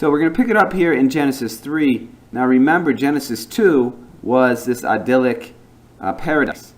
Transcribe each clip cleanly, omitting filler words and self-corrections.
So we're going to pick it up here in Genesis 3. Now remember, Genesis 2 was this idyllic paradise,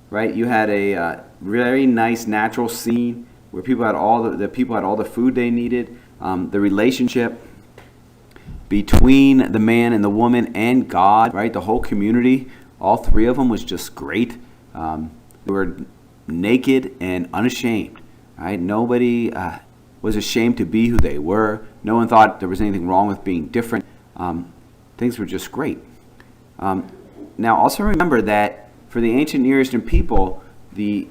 right? You had a very nice natural scene where people had all the food they needed. The relationship between the man and the woman and God, right? The whole community, all three of them was just great. They were naked and unashamed, right? Nobody was ashamed to be who they were. No one thought there was anything wrong with being different. Things were just great. Now also remember that for the ancient Near Eastern people, the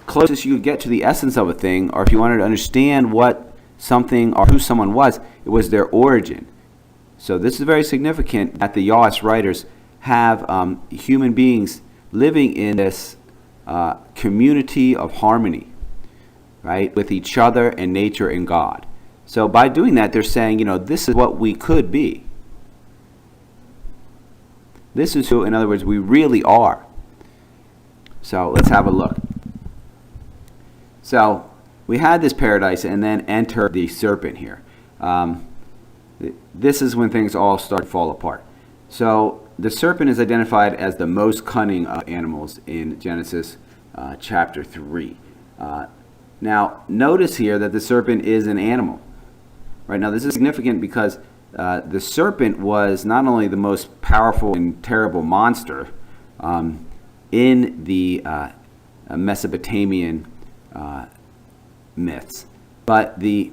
closest you could get to the essence of a thing, or if you wanted to understand what something or who someone was, it was their origin. So this is very significant that the rs writers have human beings living in this community of harmony, right, with each other and nature and God. So by doing that, they're saying, this is what we could be. This is who, in other words, we really are. So let's have a look. So we had this paradise and then enter the serpent here. This is when things all start to fall apart. So the serpent is identified as the most cunning of animals in Genesis chapter 3. Now notice here that the serpent is an animal. Right, now this is significant because the serpent was not only the most powerful and terrible monster in the Mesopotamian myths, but the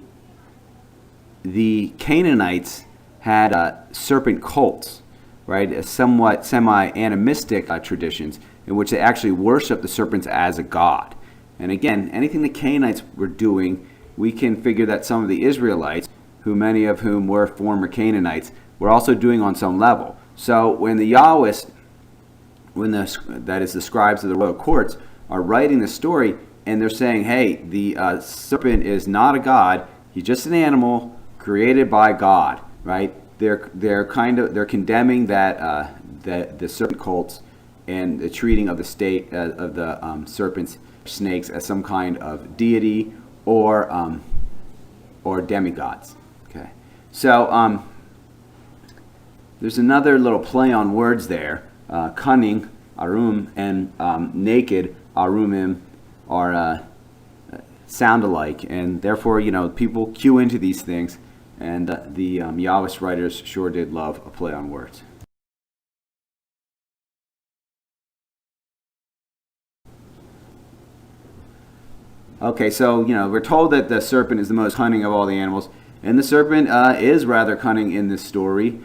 Canaanites had serpent cults, right? Somewhat semi-animistic traditions in which they actually worship the serpents as a god. And again, anything the Canaanites were doing, we can figure that some of the Israelites, who many of whom were former Canaanites, were also doing on some level. So when the Yahwists, that is the scribes of the royal courts, are writing the story and they're saying, hey, the serpent is not a god, he's just an animal created by God, right? They're condemning that the serpent cults and the treating of the state of the serpents, snakes, as some kind of deity or demigods. Okay, so there's another little play on words there. Cunning, arum, and naked, arumim, are sound alike, and therefore, people cue into these things, and the Yahwist writers sure did love a play on words. Okay, so, we're told that the serpent is the most cunning of all the animals, and the serpent is rather cunning in this story.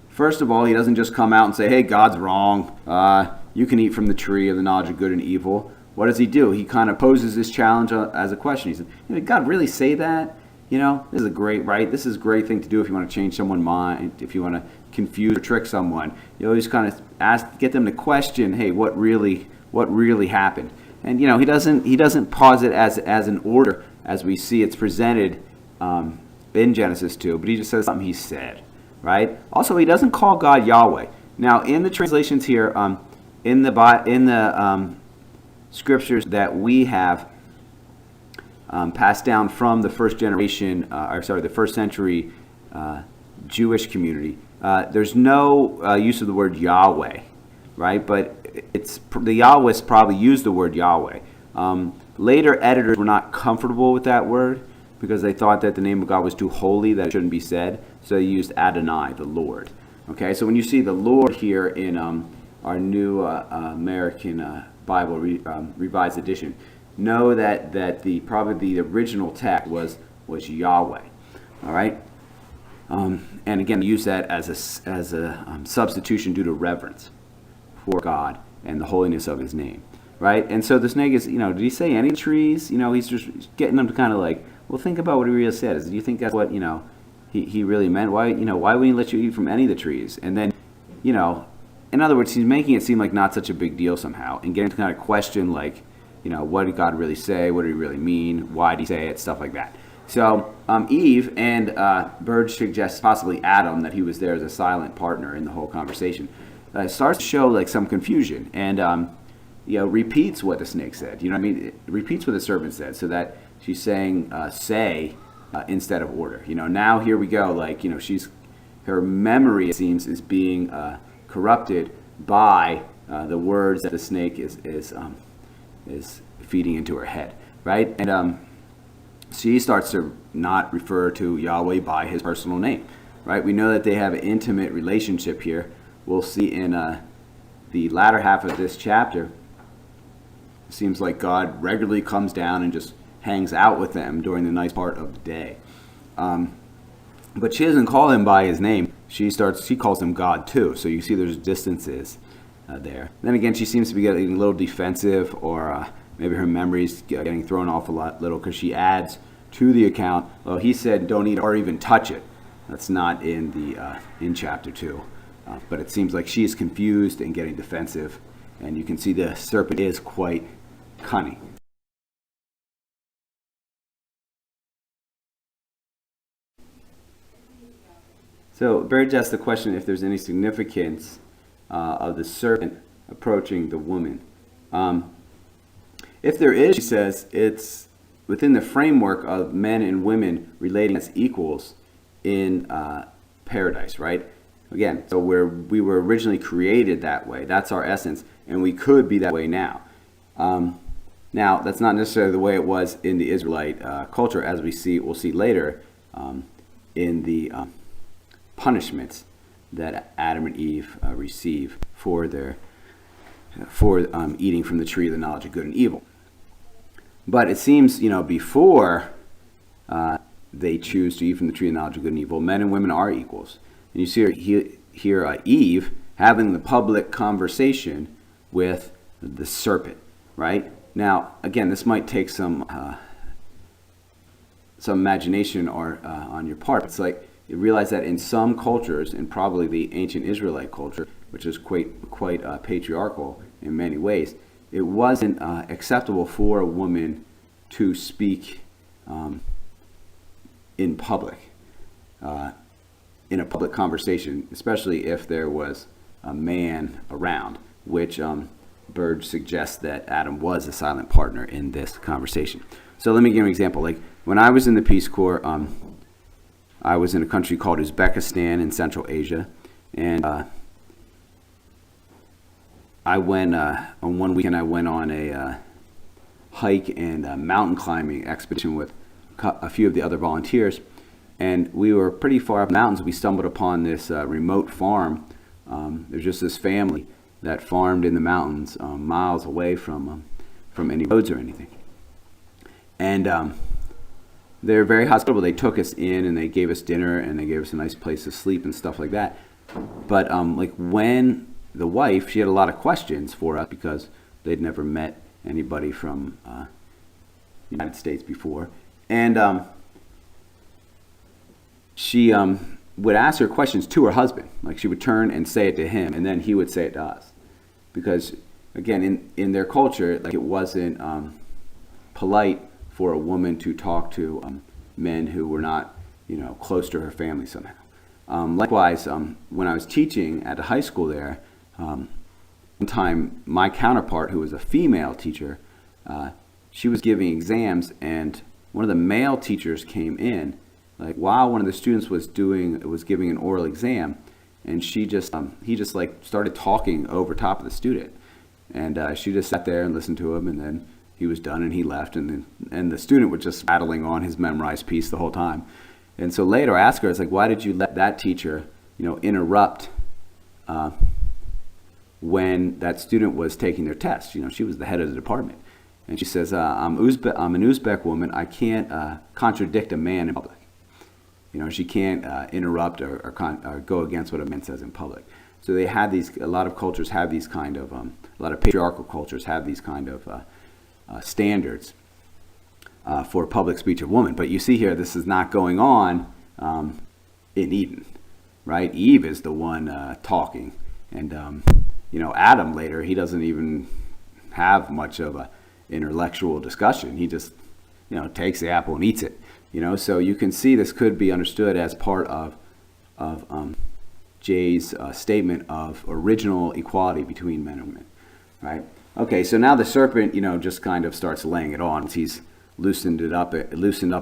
First of all, he doesn't just come out and say, hey, God's wrong. You can eat from the tree of the knowledge of good and evil. What does he do? He kind of poses this challenge as a question. He said, did God really say that? This is a great thing to do if you want to change someone's mind, if you want to confuse or trick someone. You always kind of get them to question, hey, what really happened? And he doesn't pause it as an order as we see it's presented in Genesis 2, but he just says something he said, right? Also, he doesn't call God Yahweh. Now, in the translations here, in the scriptures that we have passed down from the first century Jewish community, there's no use of the word Yahweh, right? But the Yahwists probably used the word Yahweh. Later editors were not comfortable with that word because they thought that the name of God was too holy, that it shouldn't be said. So they used Adonai, the Lord. Okay, so when you see the Lord here in our new American Bible Revised Edition, know that probably the original text was Yahweh. All right, and again, use that as a substitution due to reverence for God and the holiness of His name. Right, and so the snake is, did he say any trees? He's just getting them to kind of like, well, think about what he really said. Do you think that's what he really meant? Why wouldn't he let you eat from any of the trees? And then, in other words, he's making it seem like not such a big deal somehow, and getting to kind of question like, what did God really say? What did he really mean? Why did he say it? Stuff like that. So Eve and Burge suggests possibly Adam, that he was there as a silent partner in the whole conversation, starts to show like some confusion and repeats what the snake said. It repeats what the serpent said, so that she's saying say instead of order. Now here we go, like, her memory, it seems, is being corrupted by the words that the snake is feeding into her head, right? And she starts to not refer to Yahweh by his personal name, right? We know that they have an intimate relationship here. We'll see in the latter half of this chapter, it seems like God regularly comes down and just hangs out with them during the nice part of the day. But she doesn't call him by his name. She calls him God too. So you see there's distances there. Then again, she seems to be getting a little defensive, or maybe her memory's getting thrown off a little, because she adds to the account, well, he said don't eat or even touch it. That's not in chapter 2. But it seems like she is confused and getting defensive, and you can see the serpent is quite cunning. So Bird asks the question if there's any significance of the serpent approaching the woman. If there is, she says, it's within the framework of men and women relating as equals in paradise, right? Again, so we were originally created that way. That's our essence, and we could be that way now. Now, that's not necessarily the way it was in the Israelite culture, as we'll see later in the punishments that Adam and Eve receive for eating from the tree of the knowledge of good and evil. But it seems, before they choose to eat from the tree of the knowledge of good and evil, men and women are equals. And you see here Eve having the public conversation with the serpent, right? Now, again, this might take some imagination or on your part. It's like you realize that in some cultures, and probably the ancient Israelite culture, which is quite patriarchal in many ways, it wasn't acceptable for a woman to speak in public, in a public conversation, especially if there was a man around, which Burge suggests that Adam was a silent partner in this conversation. So let me give you an example. Like when I was in the Peace Corps, I was in a country called Uzbekistan in Central Asia, and I went on one weekend. I went on a hike and mountain climbing expedition with a few of the other volunteers, and we were pretty far up in the mountains. We stumbled upon this remote farm. There's just this family that farmed in the mountains, miles away from any roads or anything, and they're very hospitable. They took us in and they gave us dinner and they gave us a nice place to sleep and stuff like that. But like when the wife, she had a lot of questions for us because they'd never met anybody from the United States before. And she would ask her questions to her husband. Like she would turn and say it to him, and then he would say it to us. Because, again, in their culture, like it wasn't polite for a woman to talk to men who were not, close to her family somehow. Likewise, when I was teaching at a high school there, one time my counterpart, who was a female teacher, she was giving exams, and one of the male teachers came in, like while one of the students was giving an oral exam, and he just started talking over top of the student, and she just sat there and listened to him, and then he was done and he left, and the student was just rattling on his memorized piece the whole time. And so later I asked her, it's like, why did you let that teacher, interrupt when that student was taking their test? She was the head of the department. And she says, I'm an Uzbek woman. I can't contradict a man in public. She can't interrupt or go against what a man says in public. So they had a lot of cultures have these kind of, a lot of patriarchal cultures have these kind of standards for public speech of women. But you see here, this is not going on in Eden, right? Eve is the one talking. And, Adam later, he doesn't even have much of a intellectual discussion. He just, takes the apple and eats it. So you can see this could be understood as part of Jay's statement of original equality between men and women, right? Okay, so now the serpent, just kind of starts laying it on. He's loosened up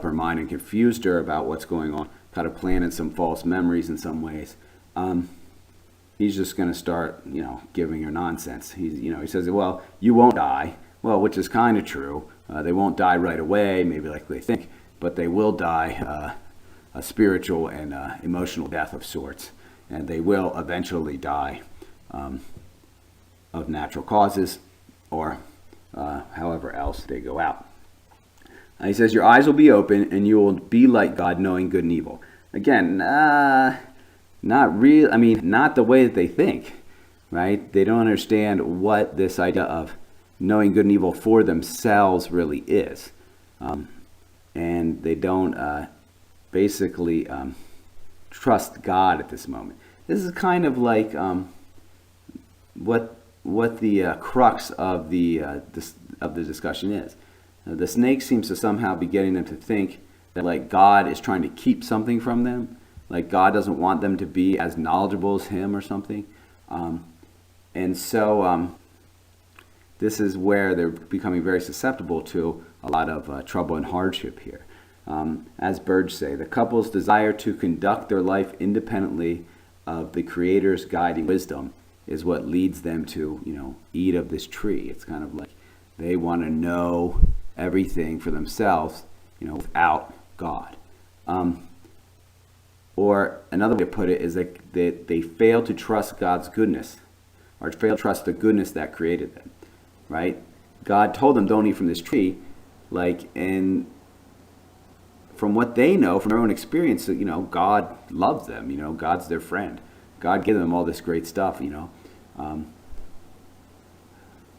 her mind and confused her about what's going on, kind of planted some false memories in some ways. He's just going to start, giving her nonsense. He says, well, you won't die. Well, which is kind of true. They won't die right away, maybe like they think, but they will die a spiritual and emotional death of sorts, and they will eventually die of natural causes or however else they go out. He says, your eyes will be open and you will be like God, knowing good and evil. Again, not real. Not the way that they think, right? They don't understand what this idea of knowing good and evil for themselves really is. And they don't basically trust God at this moment. This is kind of like what the crux of the discussion is. The snake seems to somehow be getting them to think that like God is trying to keep something from them, like God doesn't want them to be as knowledgeable as him or something. And so this is where they're becoming very susceptible to a lot of trouble and hardship here. As Burge say, the couple's desire to conduct their life independently of the Creator's guiding wisdom is what leads them to, eat of this tree. It's kind of like they want to know everything for themselves, without God. Or another way to put it is that they fail to trust God's goodness, or fail to trust the goodness that created them, right? God told them, don't eat from this tree, and from what they know, from their own experience, God loves them, God's their friend. God gave them all this great stuff,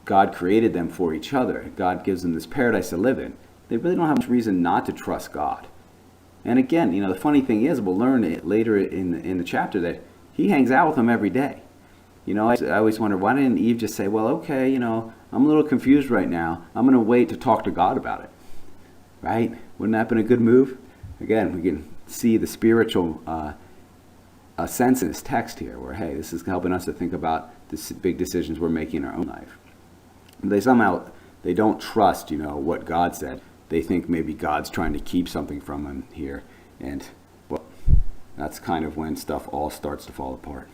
God created them for each other. God gives them this paradise to live in. They really don't have much reason not to trust God. And again, the funny thing is, we'll learn it later in the chapter that he hangs out with them every day. I always wonder, why didn't Eve just say, well, okay, I'm a little confused right now. I'm going to wait to talk to God about it. Right? Wouldn't that have been a good move? Again, we can see the spiritual sense in this text here, where, hey, this is helping us to think about the big decisions we're making in our own life. They don't trust, what God said. They think maybe God's trying to keep something from them here. And, well, that's kind of when stuff all starts to fall apart.